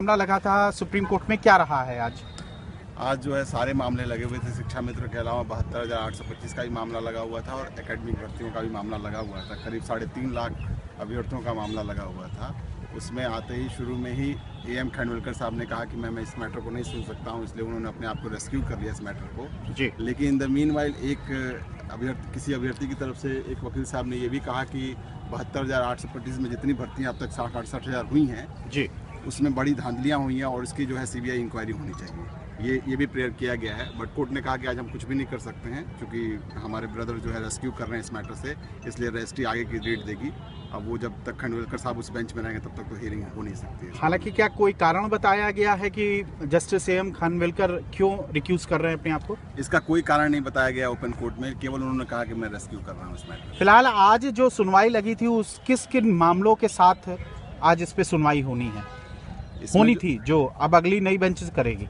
मामला लगा था सुप्रीम कोर्ट में, क्या रहा है आज? आज जो है सारे मामले लगे हुए थे। शिक्षा मित्र के अलावा 72,825 का भी मामला लगा हुआ था और एकेडमिक भर्तियों का भी मामला लगा हुआ था। करीब 3.5 लाख अभ्यर्थियों का मामला लगा हुआ था। उसमें आते ही शुरू में ही AM खानविलकर साहब ने कहा कि मैं इस मैटर को नहीं सुन सकता हूं, इसलिए उन्होंने अपने आप को रेस्क्यू कर लिया इस मैटर को जी। लेकिन इन द मीनवाइल किसी अभ्यर्थी की तरफ से एक वकील साहब ने ये भी कहा कि 72,825 में जितनी भर्तियाँ अब तक 60-68 हुई हैं जी, उसमें बड़ी धांधलियाँ हुई हैं और इसकी जो है CBI इंक्वायरी होनी चाहिए। ये भी प्रेयर किया गया है। बट कोर्ट ने कहा कि आज हम कुछ भी नहीं कर सकते हैं क्योंकि हमारे ब्रदर जो है रेस्क्यू कर रहे हैं इस मैटर से, इसलिए रजिस्ट्री आगे की डेट देगी। अब वो जब तक खानविलकर साहब उस बेंच में रहेंगे तब तक तो हियरिंग हो नहीं सकती है। हालांकि क्या कोई कारण बताया गया है कि जस्टिस AM खानविलकर क्यों रिक्यूज कर रहे हैं अपने आप को? इसका कोई कारण नहीं बताया गया ओपन कोर्ट में, केवल उन्होंने कहा कि मैं रेस्क्यू कर रहा हूँ इस मैटर। फिलहाल आज जो सुनवाई लगी थी उस किन मामलों के साथ आज इस पे सुनवाई होनी थी जो अब अगली नई बेंच करेगी?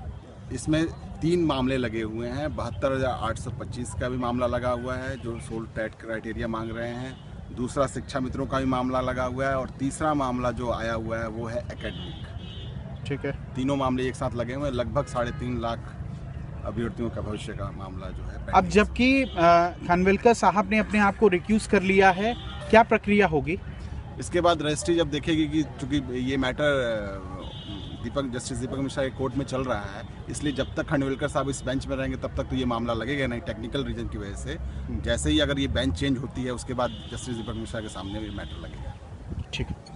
इसमें 3 मामले लगे हुए हैं। 72,825 का भी मामला लगा हुआ है जो सोल टेट क्राइटेरिया मांग रहे हैं। दूसरा शिक्षा मित्रों का भी मामला लगा हुआ है और तीसरा मामला जो आया हुआ है वो है एकेडमिक। ठीक है, तीनों मामले एक साथ लगे हुए हैं। लगभग 3.5 लाख अभ्यर्थियों का भविष्य का मामला जो है। अब जबकि खानविलकर साहब ने अपने आप को रिक्यूज कर लिया है, क्या प्रक्रिया होगी? इसके बाद रजिस्ट्री जब देखेगी कि चूंकि ये मैटर जस्टिस दीपक मिश्रा के कोर्ट में चल रहा है, इसलिए जब तक खानविलकर साहब इस बेंच में रहेंगे तब तक तो ये मामला लगेगा नहीं, टेक्निकल रीजन की वजह से। जैसे ही अगर ये बेंच चेंज होती है उसके बाद जस्टिस दीपक मिश्रा के सामने भी मैटर लगेगा। ठीक है।